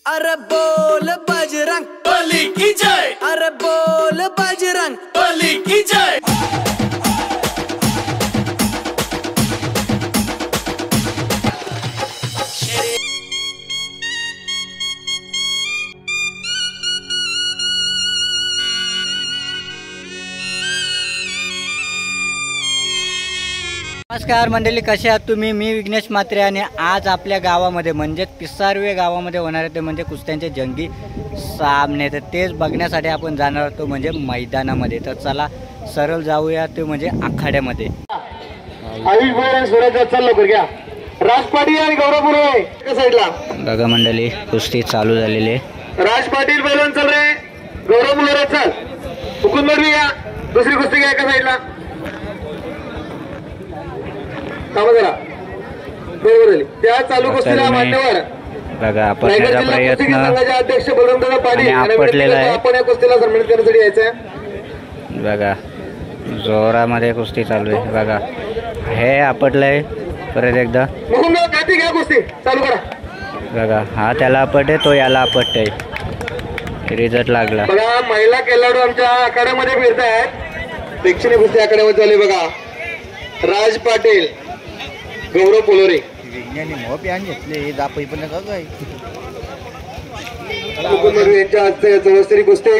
अरे बोल बजरंग बली की जय, अरे बोल बजरंग बली की जय। नमस्कार मंडळी, कसे आहात तुम्ही? मी विघ्नेश म्हात्रे आणि आज आपल्या गावामध्ये म्हणजे पिसारवे गावामध्ये होणार आहे ते म्हणजे कुस्त्यांचे जंगी सामने, तर तेच बघण्यासाठी आपण जाणार होतो म्हणजे मैदानामध्ये। तर चला सरळ जाऊया ते म्हणजे आखाड्यामध्ये। आयुष भोयर स्वराज्यात चाल लवकर घ्या। राज पाटील आणि गौरव पुरे एका साईडला बघा मंडळी, कुस्ती चालू झालेली आहे। राज पाटील पहिलवान चल रे, गौरव पुरे चल, हुकूम मरवी घ्या, दुसरी कुस्ती घ्या एका साईडला। जरा बरोबर झाली त्या चालू कुस्तीला मान्यवर बघा आपटण्याचा प्रयत्न अध्यक्ष बलवंतदादा पाटील आपटलेला आहे। आपण या कुस्तीला सन्मानित करण्यासाठी यायचंय। बघा जोरामध्ये कुस्ती चालू आहे। बघा हे आपटलंय, परत एकदा गाठी घ्या, कुस्ती चालू करा। बघा हा त्याला आपटे, तो याला आपटतोय, रिझल्ट लागला। बघा महिला खेळाडू आमच्या आखाड्यामध्ये फिरतायत, प्रेक्षणीय कुस्ती आखाड्यामध्ये झाली। बघा राज पाटील, गौरव पोलोरे यांच्या हस्ते चौस्तरी कुस्ती।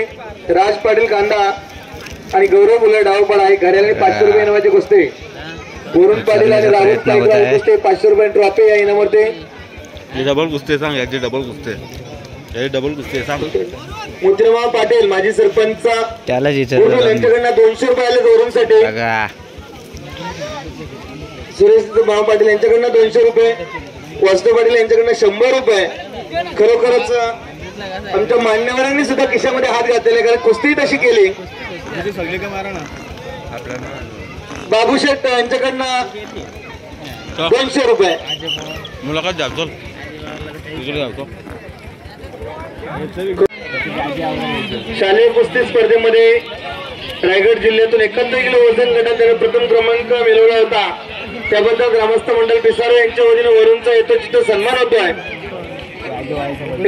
राज पाटील कांदा आणि गौरव मुलं डावपडा आहे। घड्याला 500 रुपये इनामाची कुस्ती। वरुण पाटील आणि राहुल पाटील कुस्ती 500 रुपये ट्रॉफी या इनामावरती। डबल कुस्ती सांग, याची डबल कुस्ती, हे डबल कुस्ती सांग। मुद्रमा पाटील माजी सरपंच त्याला यांच्याकडनं 200 रुपये आले वरुणसाठी। सुरेश भाऊ पाटील यांच्याकडनं 200 रुपये, वास्तव पाटील यांच्याकडनं 100 रुपये। खरोखरच आमच्या मान्यवरांनी सुद्धा खिशामध्ये हात घातलेले, कारण कुस्ती तशी केली। बाबू शेठ यांच्याकडनं 200 रुपये। मुलाखत जातो शालेय कुस्ती स्पर्धेमध्ये रायगड जिल्ह्यातून 71 किलो वजन गटात त्याने प्रथम क्रमांक मिळवला होता। त्याबद्दल ग्रामस्थ मंडळ पिसारो यांच्या वतीने वरूनचा येतो तिथं सन्मान होतोय।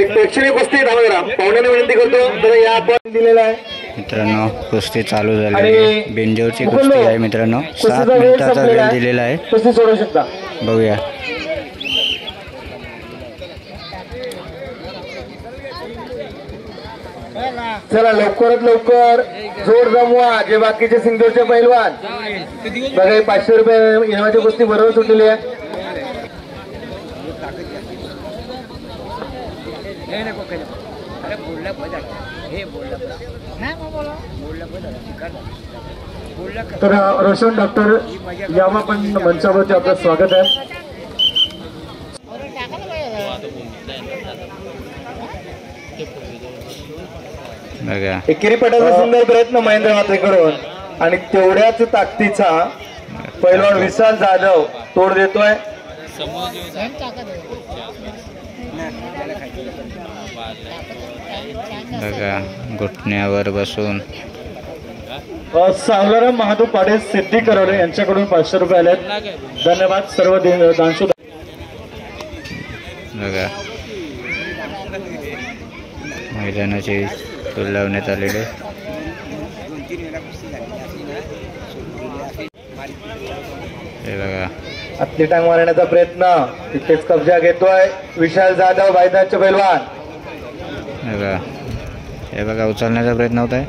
एक प्रेक्षणीय कुस्ती पाहुण्यांना विनंती करतो तर या आपण दिलेला आहे। मित्रांनो कुस्ती चालू झाली आहे, बिंजोरची कुस्ती आहे मित्रांनो। 7 मिनिटाचा वेळ दिलेला आहे, कुस्ती सोडू शकता। बघूया चला लवकरात लवकर जोर जमवा जे बाकीचे सिंगरचे पैलवान। बघा 500 रुपये इनामाची कुस्ती बरोबर सुटलेली आहे। तर रोशन डॉक्टर यावा पण मंचावरती आपलं स्वागत आहे। एकेरी पटाचा सुंदर प्रयत्न महेंद्र म्हात्रेकडून आणि तेवढ्याच ताकदीचा पैलवान विशाल जाधव तोड देतोय। बघा घुटण्यावर बसून सावलाराम महादेव पाडे सिद्धी करवले यांच्याकडून 500 रुपये आले। धन्यवाद सर्व दानशूर। बघा मैदानाची फुल लावण्यात आलेले। हे बघा आपली टांग मारण्याचा प्रयत्न, तिथेच कब्जा घेतोय विशाल जाधव मैदानचे पैलवान। हे बघा उचलण्याचा प्रयत्न होत आहे।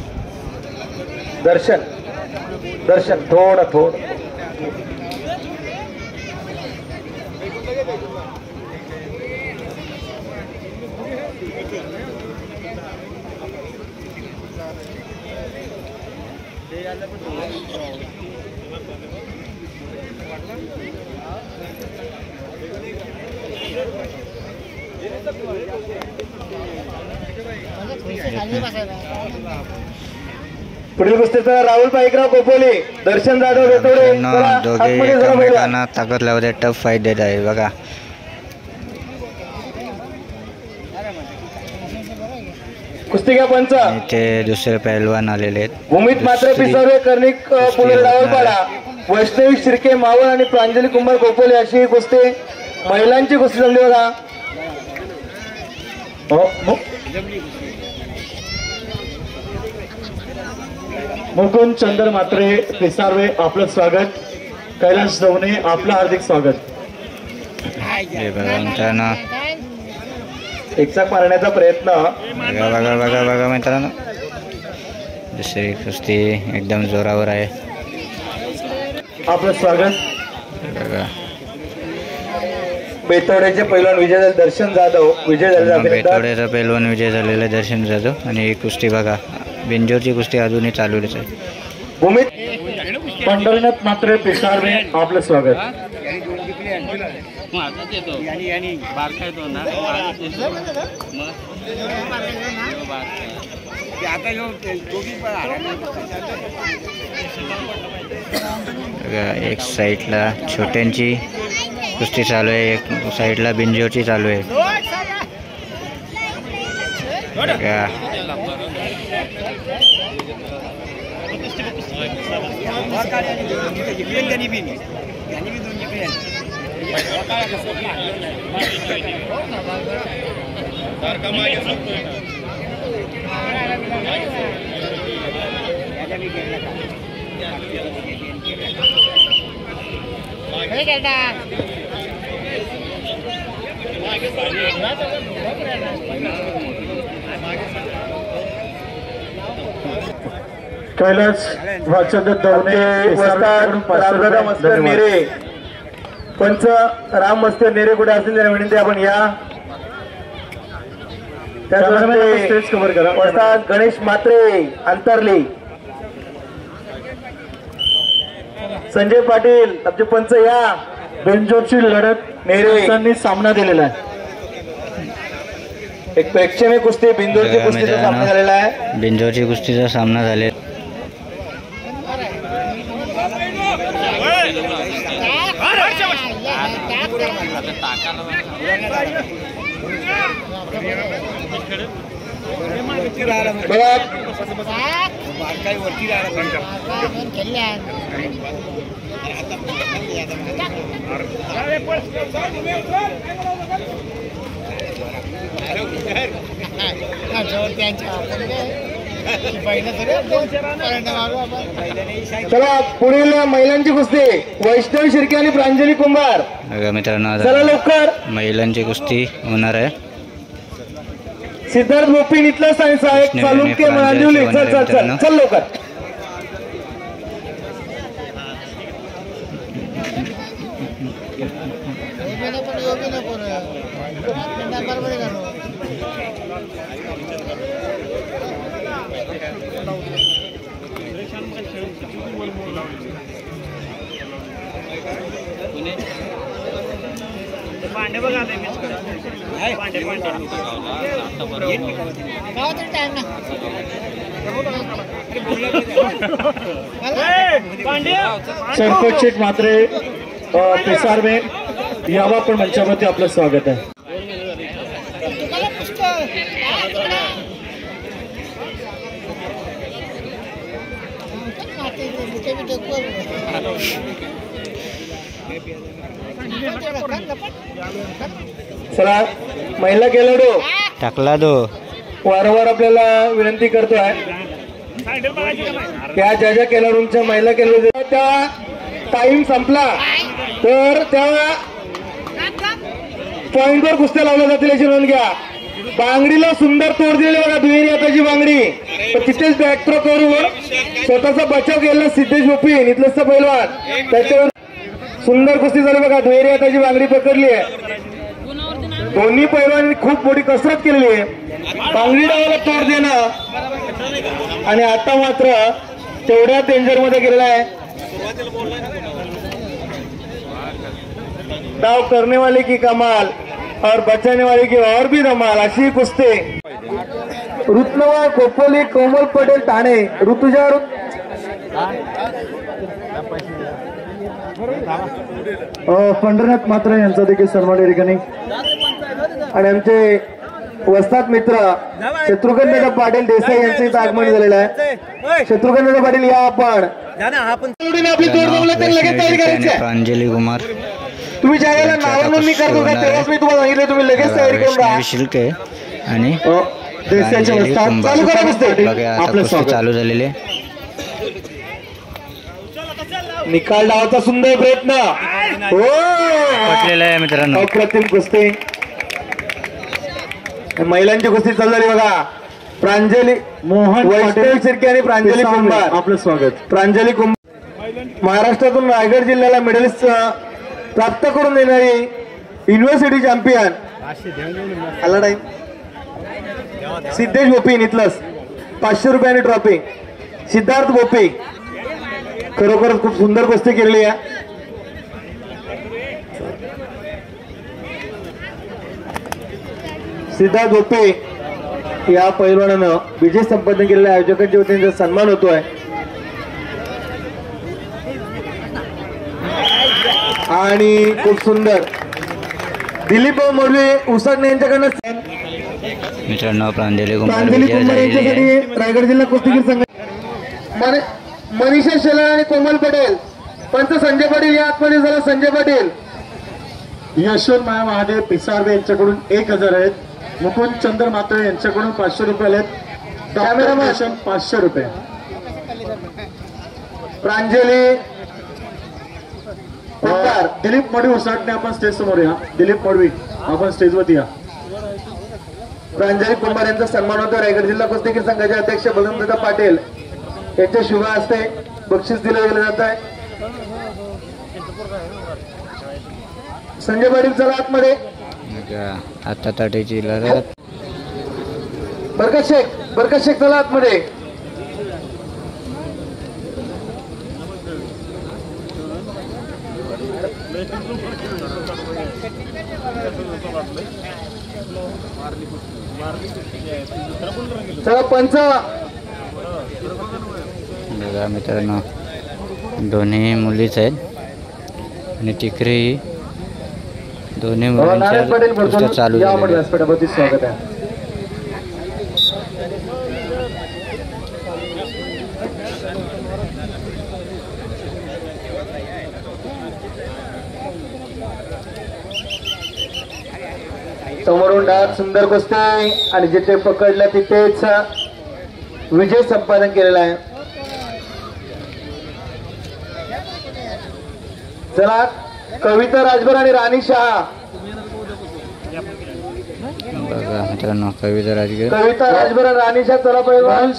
दर्शन थोडं पुढील कुस्तीचा राहुल पाईकराव कोपोली, दर्शन जाधव वेतोडे दोघे एकमेकांना ताकद लावते, टफ फाईट देत आहे। बघा कुस्ती घ्या पंच। इथे दुसरे पैलवान आलेले आहेत। उमित मात्रे पिसारे, कर्णिक पुलेर डावलपाडा, वैष्णवी शिर्के मावळ आणि प्रांजली कुंभार कोपोली अशी कुस्ती महिलांची कुस्ती जमली। बघा मुकुंद चंद्र मात्रे पिसारवे आपलं स्वागत. कैलास दवणे आपलं हार्दिक स्वागत. हे बघा मित्रांनो, एकचाक मारण्याचा प्रयत्न. बघा बघा बघा बघा मित्रांनो, दुसरी कुस्ती एकदम जोरावर आहे. आपलं स्वागत. बघा बेतोड्याचे पैलवान विजय दर्शन जाधव विजय झाले. बेतोड्याचा पैलवान विजय झालेला दर्शन जाधव. आणि ही कुस्ती बघा, बिंजोरची कुस्ती अजूनही चालूच आहे. भूमीत पंढरीनाथ मात्रे पिसारवे आपलं स्वागत. एक साईडला छोट्यांची कुस्ती चालू आहे, एक साईडला बिंजोरची चालू आहे. कैलास भालचंद्र दवणे नेरे पंच राम मस्ते नेरे कुठे असतील त्यांना विनंती आपण या. त्याचप्रमाणे स्टेज कव्हर करा. वस्ताद गणेश मात्रे अंतरली. संजय पाटील आमचे पंच या. बेंजोरची लढत नेरे सामना दिलेला आहे. एक प्रेक्षणीय कुस्ती बिंजोरची कुस्तीचा सामना झालेला आहे. बिंजोरची कुस्तीचा सामना झाले. चला पुढील महिलांची कुस्ती वैष्णवी शिर्के आणि प्रांजली कुंभार. मित्रांनो चला लवकर महिलांची कुस्ती होणार आहे. सिद्धार्थ गोपीन इथलं सायन्स आहे. चालून के मांदिवली. चल चल चल चल लवकर. सरपंच शेठ मात्रे पिसारवे यावा पण मंचावरती आपलं स्वागत आहे. चला महिला खेळाडू टाकला दो वारंवार आपल्याला विनंती करतोय त्या ज्या ज्या खेळाडूंच्या महिला खेळाडू त्या टाइम संपला तर त्या पॉइंटवर कुस्त्या लावल्या जातील याची नोंद घ्या. बांगडीला सुंदर तोड दिलेली बघा दुहेरी हाताची बांगडी. तिथेच बॅक थ्रो करून स्वतःचा बचाव केलेला सिद्धेश गोपीन इथलंच पैलवान त्याच्यावर सुंदर कुस्ती झाली बघा. दुहेरी हाताची बांगडी पकडली आहे. दोन्ही पैलवानांनी खूप मोठी कसरत केलेली आहे. बांगडी डावाला तोड देणं आणि आता मात्र तेवढ्या डेंजर मध्ये गेलेला आहे. दाव करने वाले की कमाल और बचाने वाले की और भी धमाल अशी कुस्ती. ऋतुवा खोपोली कोमल पटेल ठाणे ऋतुजा पंढरनाथ मात्रे यांचा देखील सन्मान या ठिकाणी. आणि आमचे वस्ताद मित्र शत्रुघ्न पाटील देसाई यांचं इथं आगमन झालेलं आहे. शत्रुघ्न पाटील या आपण आपली तोड जमलं तर लगेच तयारी करायची आहे. प्रांजली कुमार तुम्ही ज्या वेळेला नाव नोंदणी करतो का तेव्हाच मी तुम्हाला सांगितलं तुम्ही लगेच तयारी करून राहा. शिल्के आणि देसाईचे प्रांजली वस्ताद. कुंभार. चालू करा कुस्ती. बघा आता आपलं कुस्ती स्वागत. चालू झालेली आहे. निकाल डावाचा सुंदर प्रयत्न. हो पटलेलं आहे मित्रांनो. अप्रतिम कुस्ती. महिलांची कुस्ती चालू झाली बघा. प्रांजली मोहन वैष्णव शिर्के आणि प्रांजली कुंभार. आपलं स्वागत. प्रांजली कुंभार महाराष्ट्रातून रायगड जिल्ह्याला मेडलिस्ट प्राप्त करून देणारी युनिव्हर्सिटी चॅम्पियन. आला टाइम. सिद्धेश बोपी नितलस 500 रुपयाने ट्रॉफी. सिद्धार्थ बोपी खरोखरच खूप सुंदर कुस्ती केलेली आहे. सिद्धार्थ बोपे या पैलवानानं विजय संपादन केलेल्या आयोजकांच्या वतीने सन्मान होतोय. आणि खूप सुंदर दिलीप मोडवे उसाटणे यांच्याकडनं मित्रांनो प्रांजली कुंभार प्रांजली विजय कुंभार झालेली आहे. यांच्यासाठी रायगड जिल्हा कुस्तीगीर संघ मनीषा शेलार आणि कोमल पटेल. पंच संजय पाटील या आतमध्ये झाला. संजय पाटील. यशवंत माया महादेव पिसारवे यांच्याकडून 1000 आहेत. मुकुंद चंद्र मात्रे यांच्याकडून 500 रुपये आहेत. कॅमेरामॅन 500 रुपये. प्रांजली कुंभार. दिलीप मडवी उसाटणे आपण स्टेज समोर या. दिलीप मडवी आपण स्टेजवरती या. प्रांजली कुंभार यांचा सन्मान होतो. रायगड जिल्हा कुस्तीगीर संघाचे अध्यक्ष बलवंतदादा पाटील यांच्या शुभ हस्ते बक्षीस दिलं गेलं जात आहे. संजय पाटील चला आतमध्ये. आता तटीची लढत. बरकत शेख चला आतमध्ये. चला पंच. बघा मित्रांनो दोन्ही मुलीच आहेत आणि टिकरी दोन्ही नारायण पाटील मुलींच्या कुस्त्या चालू या झालेल्या आहेत. व्यासपीठावरती स्वागत आहे. समोरून डाग सुंदर कुस्ती आणि जिथे पकडलं तिथेच विजय संपादन केलेला आहे. चला कविता राजभर आणि राणी शहा. बघा मित्रांनो कविता राजगीर. कविता राजभर आणि राणी शहा. चला पैलवान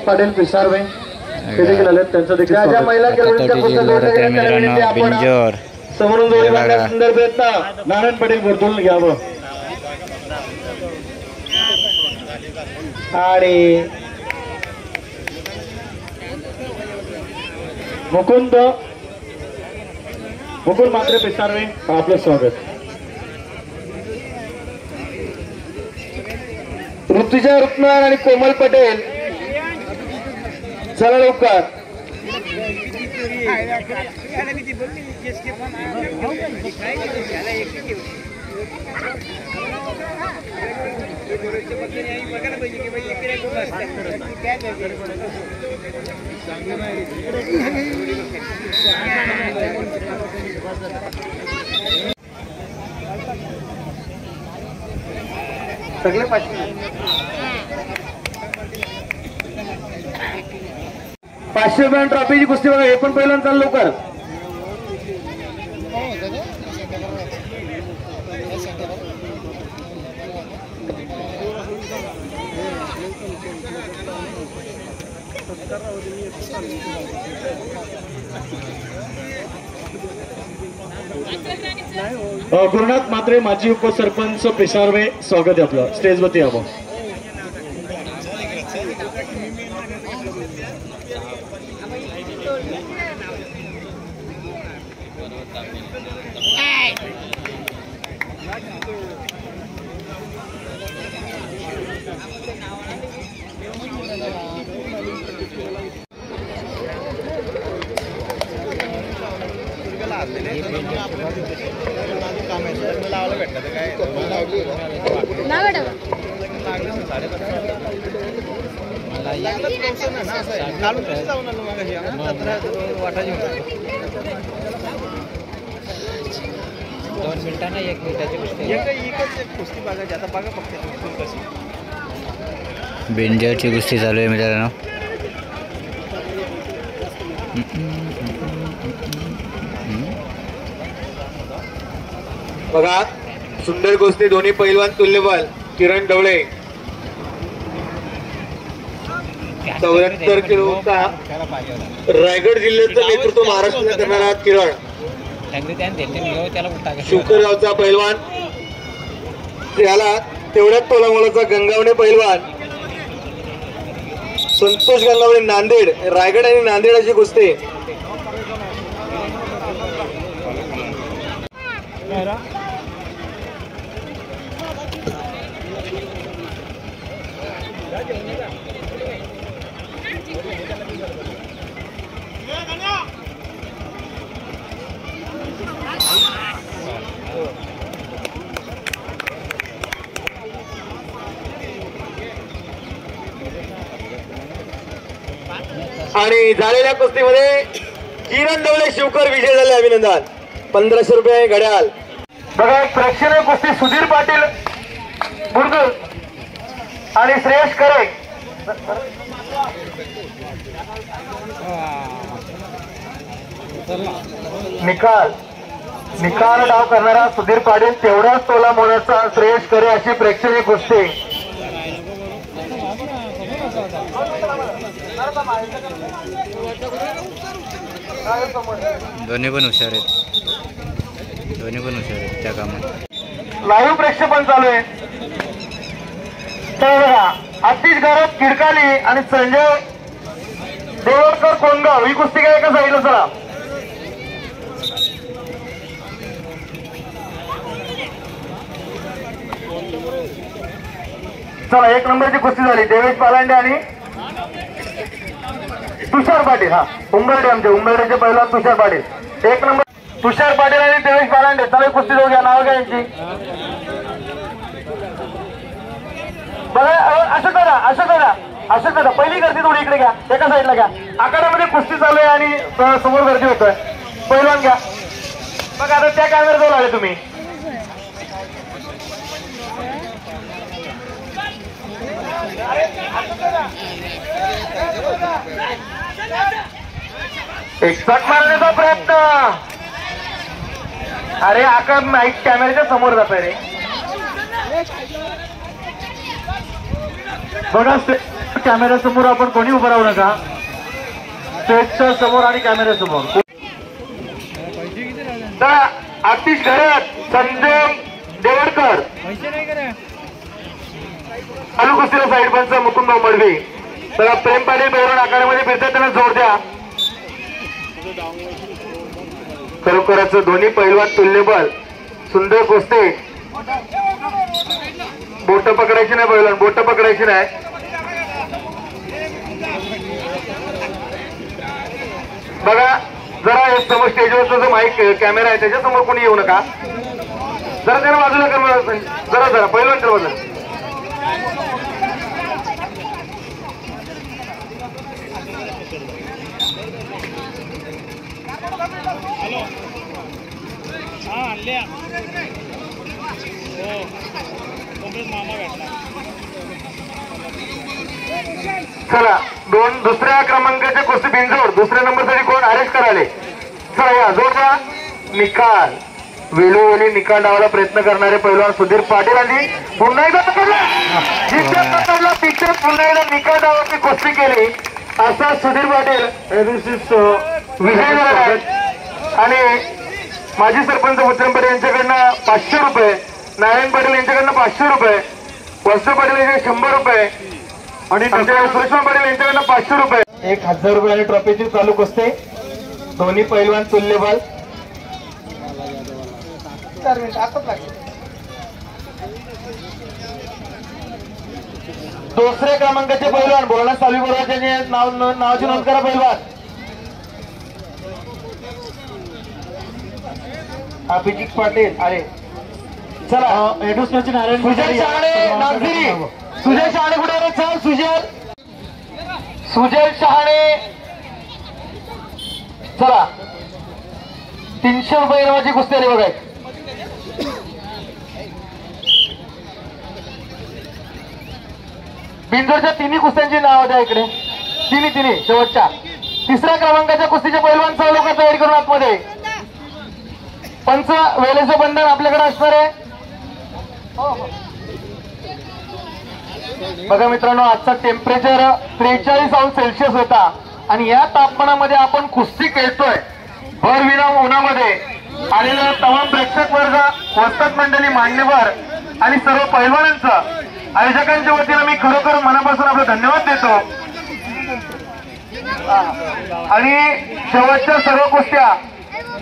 पाटील पिसारवे ते देखील आले. त्यांचं देखील ज्या ज्या स्वागत. महिला आता खेळाडूंच्या तटीची कुस्त्या लढत आहे जोडल्या गेल्या मित्रांनो. त्यावेळी आपण बिंजोर समोरून जोडी हे बघा. बांधण्याचा सुंदर प्रयत्न. नारायण पाटील बोलतून घ्यावं. आणि मुकुंद मात्रे पिसारवे आपलं स्वागत. ऋतुजा रुपनार आणि कोमल पटेल चला लवकर. सगळे 500 रुपये ट्रॉफीची कुस्ती बघा. हे पण पहिल्यांदा चालू लवकर. गुरुनाथ मात्रे माजी उपसरपंच पिसारवे स्वागत आहे आपलं. स्टेजवरती यावं. 2 मिनिटांना 1 मिनिटाची कुस्ती. एकच कुस्ती बघायची आता. बघा फक्त कशी बिंजरची कुस्ती चालू आहे मित्रांनो. बघा सुंदर कुस्ती, दोन्ही पैलवान तुल्यबल. किरण ढवळे 74 किलोचा रायगड जिल्ह्याचं नेतृत्व महाराष्ट्राने करणारा किरण. शिवकरगावचा पैलवान, त्याला तेवढ्याच तोलामोलाचा गंगावणे पैलवान संतोष गंगावणे नांदेड. रायगड आणि नांदेड अशी कुस्ती. आणि झालेल्या कुस्तीमध्ये किरण ढवळे शिवकर विजय झाले. अभिनंदन. 1500 रुपये घड्याळ. बघा एक प्रेक्षणीय कुस्ती. सुधीर पाटील बुडगुल आणि श्रेयश करे. निकाल डाव करणारा सुधीर पाटील, तेवढ्याच तोला मोलाचा श्रेयश करे अशी प्रेक्षणीय कुस्ती. दोन्ही पण हुशार आहेत. त्या कामात. लाईव्ह प्रेक्षेपण चालू आहे. तर बघा आतिश गरज किडकाली आणि संजय देवळकर कोणगाव ही कुस्ती काय एका साईडला. चला चला 1 नंबरची कुस्ती झाली. देवेश पालांडे आणि तुषार पाटील. हा उंबरडे, आमचे उंबरडेचे पहिला तुषार पाटील. 1 नंबर तुषार पाटील आणि देवेश पालांडे. चला कुस्ती जाऊ घ्या. नाव घ्या यांची. बघा अशोक दादा पहिली गर्दी थोडी इकडे घ्या. एका साईडला घ्या. आखाड्यामध्ये कुस्ती चालू आहे आणि समोर गर्दी होतोय. पहिलवान घ्या. बघा आता त्या कॅमेरा जवळ आले तुम्ही. एक शॉट मारण्याचा प्रयत्न. अरे आका माईक कॅमेऱ्याच्या समोर जात रे. बघा कॅमेऱ्या समोर आपण कोणी उभं राहू नका. स्टेजच्या समोर आणि कॅमेऱ्या समोर. आतिश घरत, संजय देवडकर चालू कुस्तीला साईड पंच मुकुंदराव मडवी. तर प्रेम पाटील बेवरण आखाड्यामध्ये फिरतात, त्यांना जोर द्या. खरोखरच दोन्ही पैलवान तुल्यबल. सुंदर कुस्ती. बोट पकडायची नाही पैलवान, बोट पकडायची नाही. बघा जरा समोर स्टेजवरचा जो माईक कॅमेरा आहे त्याच्यासमोर कोणी येऊ नका. जरा त्याला बाजूला कर. जरा पैलवान तर बाजूला. चला दुसऱ्या क्रमांकाचे कुस्ती बिंजोड. दुसऱ्या नंबरसाठी कोण अरेस्ट कराले. चला या जोरचा निकाल. वेळोवेळी निकाल डावायला प्रयत्न करणारे पैलवान सुधीर पाटील आणि पुन्हा एकदा पकडला. पिक्चर पुन्हा एकदा निकाल डावाची कुस्ती केली असा सुधीर पाटील विजय झाला. आणि माजी सरपंच मुद्रम पाटील यांच्याकडनं 500 रुपये, नारायण पाटील यांच्याकडनं 500 रुपये, वत्स पाटील यांच्याकडे 100 रुपये आणि सुरेशराव पाटील यांच्याकडनं 500 रुपये. 1000 रुपये आणि ट्रॉफीची चालू कुस्ती. दोन्ही पैलवान तुल्यबल. दुसऱ्या क्रमांकाचे पैलवान बोलण्यास चालू करा. त्यांनी नावाची नोंद करा. पैलवान अभिजित पाटील. अरे चला नारायण. सुजय शहाणे नागझिरी. सुजय शहाणे कुठे आले. चल सुजय शहाणे. चला 300 रुपये नावाची कुस्ती आली बघा. बिंदूरच्या तिन्ही कुस्त्यांची नाव द्या इकडे. तिन्ही शेवटच्या. तिसऱ्या क्रमांकाच्या कुस्तीचे पैलवान सर्व लोक तयारी करून आतमध्ये. पंच वेळेचं बंधन आपल्याकडे असणार आहे. बघा मित्रांनो, आजचा टेम्परेचर 43°C होता आणि या तापमानामध्ये आपण कुस्ती खेळतोय. भरविना उन्हामध्ये आलेल्या तमाम प्रेक्षक वर्ग, वस्ताद मंडळी, मान्यवर आणि सर्व पैलवानांचं आयोजकांच्या वतीनं मी खरोखर मनापासून आपलं धन्यवाद देतो. आणि शेवटच्या सर्व कुस्त्या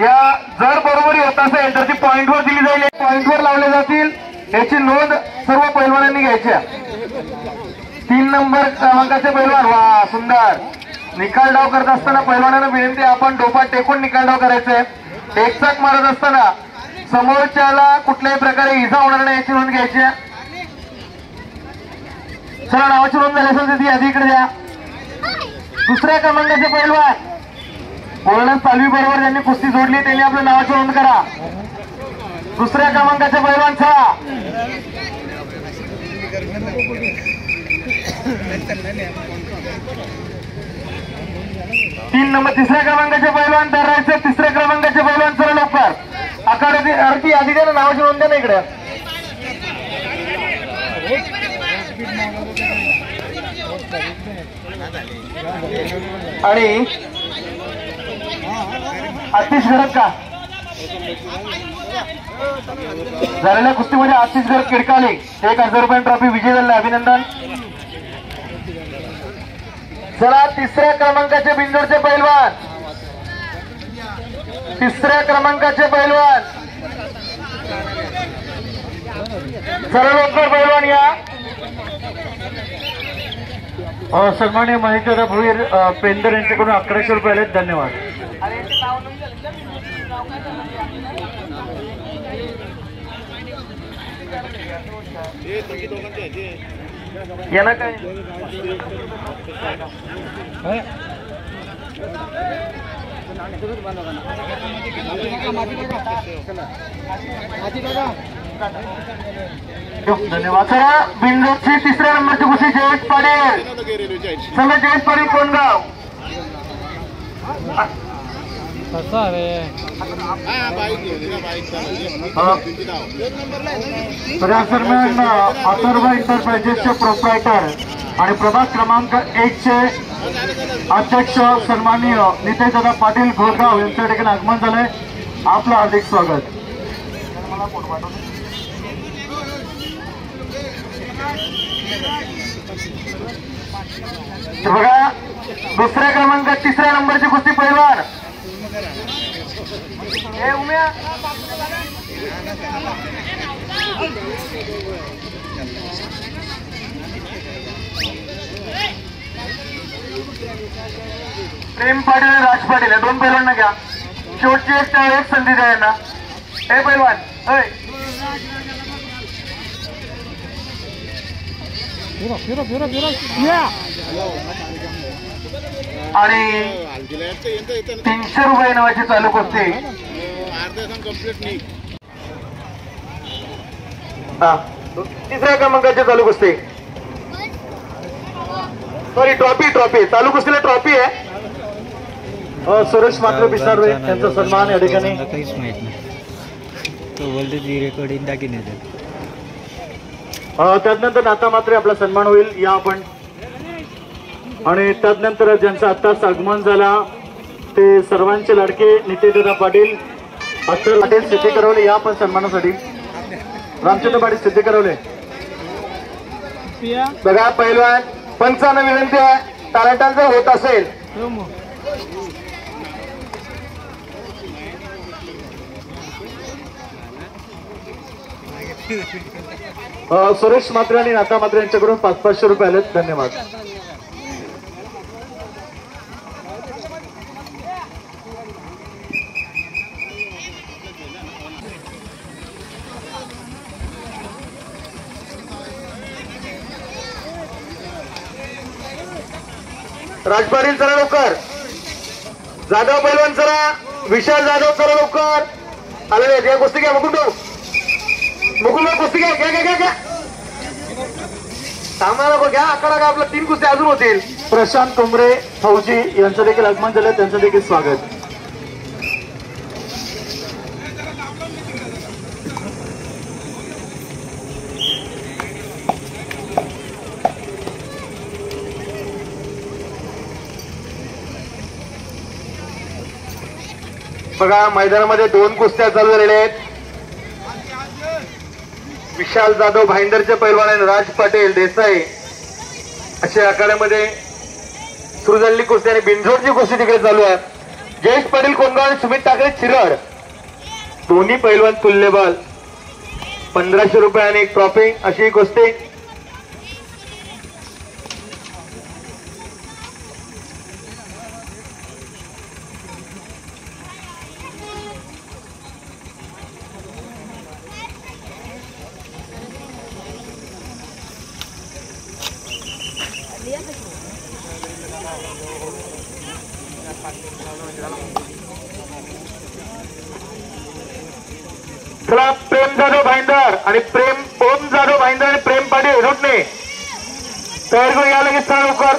या जर बरोबरी होत असेल तर ती पॉइंटवर दिली जाईल. पॉइंटवर लावले जातील याची नोंद सर्व पैलवानांनी घ्यायच्या. 3 नंबर क्रमांकाचे पैलवान, वा सुंदर. निकाल डाव करत असताना पैलवानांना विनंती, आपण डोपा टेकून निकाल डाव करायचे. एकचाक मारत असताना समोरच्याला कुठल्याही प्रकारे इजा होणार नाही याची नोंद घ्यायची. चला, नावाची नोंद झाली असेल ती यादी इकडे द्या. दुसऱ्या क्रमांकाचे पैलवान बोलणं चालवी बरोबर ज्यांनी कुस्ती जोडली त्यांनी आपल्या नावाची नोंद करा. दुसऱ्या क्रमांकाचे पैलवान चला. 3 नंबर तिसऱ्या क्रमांकाचे पैलवान तयार राहायचे. तिसऱ्या क्रमांकाचे पैलवान चला लवकर. आखाड्याची आधी द्या ना, नावाची नोंद द्या ना इकडे. आणि आतिश घरत का झालेल्या कुस्तीमध्ये आतिश घर किडकाली 1000 रुपये ट्रॉफी विजय झाले. अभिनंदन. चला, तिसऱ्या क्रमांकाचे बिंदूरचे पैलवान. तिसऱ्या क्रमांकाचे पैलवान चला लवकर पैलवान या. सन्मान्य महेशदादा भोईर पेंदर यांच्याकडून 1100 रुपये आले. धन्यवाद. याला काय धन्यवाद. सर, बिंदूरची तिसऱ्या नंबरची कुस्ती जयेश पाटील. चला जयेश पाटील, कोणगाव. दरम्यान अथर्व एंटरप्राइजेसचे प्रोप्रायटर आणि प्रभाग क्रमांक 1 चे अध्यक्ष सन्माननीय नितेशदादा पाटील घोडगाव यांच्या ठिकाणी आगमन झालंय. आपलं हार्दिक स्वागत. बघा, दुसऱ्या क्रमांकात तिसऱ्या नंबरची कुस्ती पैलवान उम्या. प्रेम पाटील आणि राज पाटील या 2 पैलवांना घ्या. शेवटची एक संधी द्या यांना. हे पैलवान आणि 300 रुपये नावाची चालू कुस्ती. तिसऱ्या क्रमांकाची चालू कुस्ती. सॉरी, ट्रॉफी चालू कुस्तीला ट्रॉफी आहे. सुरेश मात्र पिसारवे यांचा सन्मान या ठिकाणी. काहीच माहित नाही तो बोलतो ती रेकॉर्डिंग दाखी नाही. त्यानंतर नाता मात्र आपला सन्मान होईल या आपण. आणि त्यानंतर ज्यांचं आत्ताच आगमन झाला ते सर्वांचे लाडके नितेशदादा पाटील, अत्तर पाटील, सिद्धी करवले या पण सन्मानासाठी. रामचंद्र पाटील सिद्धी करवले. बघा पैलवान, पंचांना विनंती आहे, टाळाटाळ जर होत असेल सुरेश मात्रे आणि नाता मात्रे यांच्याकडून 500 रुपये आले. धन्यवाद. राजपाटील चला लवकर. जाधव पैलवान चला. विशाल जाधव चला लवकर. आले घ्या कुस्ती घ्या. मुकुंद कुस्ती घ्या. सामना नको घ्या, आकडा का आपला 3 कुस्त्या अजून होतील. प्रशांत कुंबरे फौजी यांचं देखील आगमन झालं, त्यांचं देखील स्वागत. बघा मैदानामध्ये 2 कुस्त्या चालू झालेल्या आहेत. विशाल जाधव भाईंदरचे पैलवान आणि राज पाटील देसाई अशा आखाड्यामध्ये सुरू झालेली कुस्ती आणि बिनजोडची कुस्ती तिकडे चालू आहे. जयेश पाटील कोंडगाव आणि सुमित ठाकरे शिरड दोन्ही पैलवान तुल्यबल. 1500 रुपये आणि एक ट्रॉफी अशी कुस्ती. चला प्रेम जाधव भाईंदर आणि ओम जाधव भाईंदर आणि प्रेम पाटील रोटणे तयार करून या लगेच चला लवकर.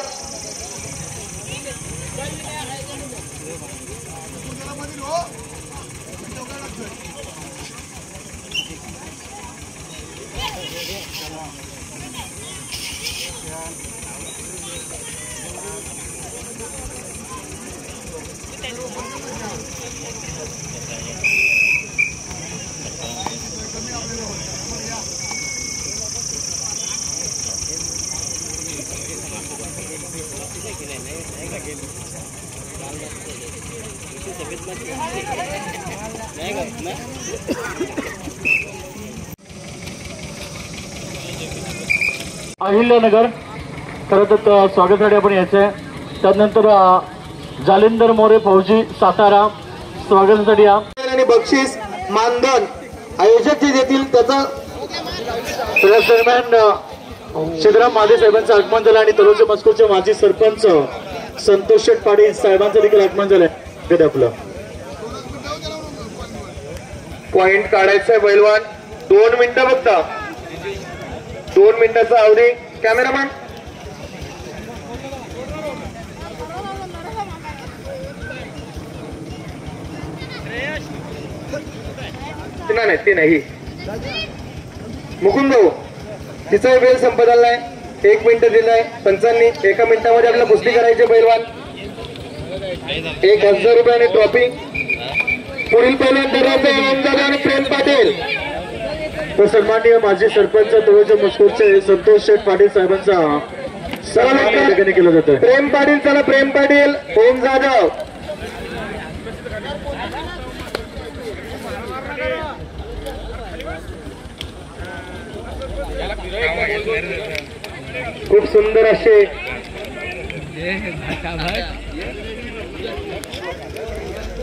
अहिल्यानगर खरं तर स्वागतासाठी आपण यायचंय. त्यानंतर जालिंदर मोरे फौजी सातारा स्वागतासाठी या. आणि बक्षीस मानधन आयोजक जे देतील त्याचा. त्याच दरम्यान शिवराम महादेव साहेबांचं आगमन झालं आणि तलोजा मस्कोरचे माजी सरपंच संतोष शेठ पाटील साहेबांचं देखील आगमन झालंय. आपलं पॉइंट काढायचंय पैलवान. 2 मिनिटं फक्त. 2 मिनिटाचा अवधी. कॅमेरामॅन नाही ते नाही. मुकुंद भाऊ तिचा वेळ संपत आलाय. 1 मिनिट दिलाय पंचांनी. 1 मिनिटामध्ये आपल्याला कुस्ती करायची पैलवान. 1000 रुपये आणि ट्रॉफी. पुढील पैलवान दरवाजा आणि प्रेम पाटील. तो सन्माननीय माजी सरपंच तलोजा मस्कोरचे संतोष शेठ पाटील साहेबांचा सन्मान या ठिकाणी केला जातोय. प्रेम पाटील चला. प्रेम पाटील ओम जाधव. खूप सुंदर असे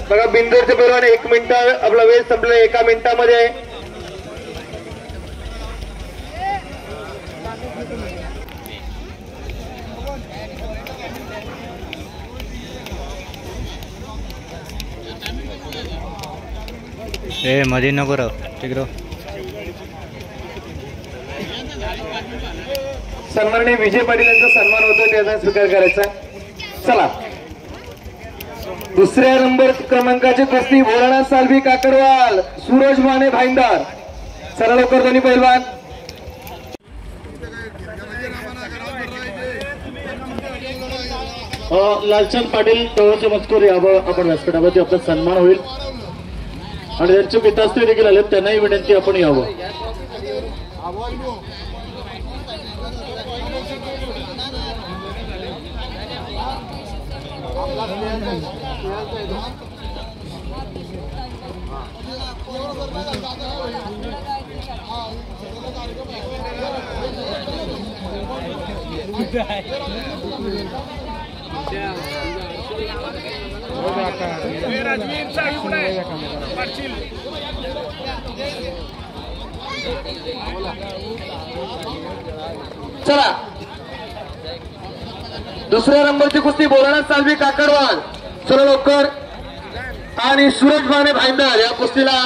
बघा बिंदूरचे पैलवान. 1 मिनिट आपला वेळ संपला. 1 मिनिटामध्ये मध्ये नको राव तिकडं. सन्माननीय विजय पाटील यांचा सन्मान होतो त्याचा स्वीकार करायचा. चला दुसऱ्या नंबर क्रमांकाची कुस्ती भोलानाथ सालवी काकडवाल सूरज माने भाईंदर. चला लवकर दोन्ही पैलवान. लालचंद पाटील तलोजा मस्कोर यावं आपण व्यासपीठावरती आपला सन्मान होईल आणि त्यांचे पितास्त्री देखील आले. त्यांनाही विनंती आपण यावं. चला दुसऱ्या नंबरची कुस्ती भोलानाथ सालवी काकडवाल. चला लवकर. आणि सूरज माने भाईंदर या कुस्तीला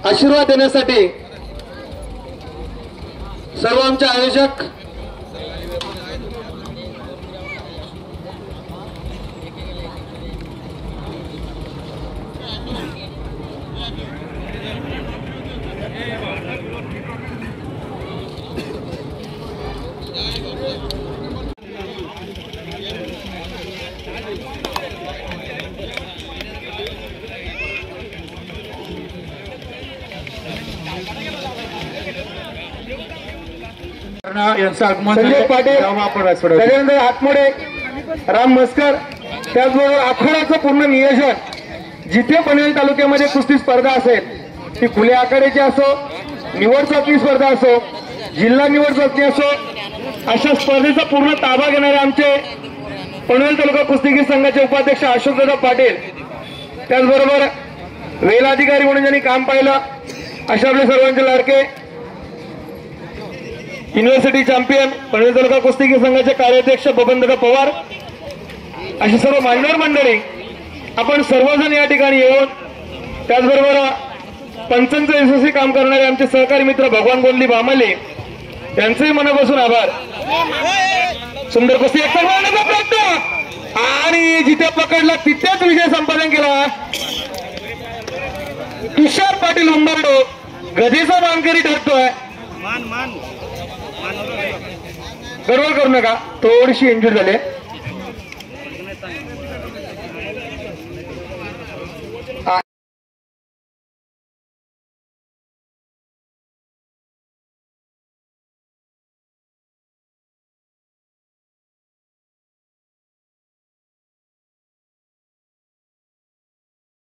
आशीर्वाद देण्यासाठी सर्व आमचे आयोजक यांचं आगमन संजय पाटील, गजेंद्र हातमोडे, राम मस्कर, त्याचबरोबर आखाड्याचं पूर्ण नियोजन जिथे पनवेल तालुक्यामध्ये कुस्ती स्पर्धा असेल ती खुल्या आखाड्याची असो, निवड चाचणी स्पर्धा असो, जिल्हा निवड चाचणी असो, अशा स्पर्धेचा पूर्ण ताबा घेणारे आमचे पनवेल तालुका कुस्तीगीर संघाचे उपाध्यक्ष अशोकदादा पाटील, त्याचबरोबर वेल अधिकारी म्हणून ज्यांनी काम पाहिलं अशा आपले सर्वांचे लाडके युनिव्हर्सिटी चॅम्पियन पनवेल तालुका कुस्तीगीर संघाचे कार्याध्यक्ष बबनदादा पवार, अशी सर्व मान्यवर मंडळी आपण सर्वजण या ठिकाणी येऊन, त्याचबरोबर पंचांचं यशस्वी काम करणारे आमचे सहकारी मित्र भगवान गोंदली बामाले यांचेही मनापासून आभार. सुंदर कुस्ती एक प्रयत्न आणि जिथे पकडला तिथेच विजय संपादन केला तुषार पाटील उंबरडो, गदेचा मानकरी ठरतोय. गडबड करू नका, थोडीशी इंजुरी झाली.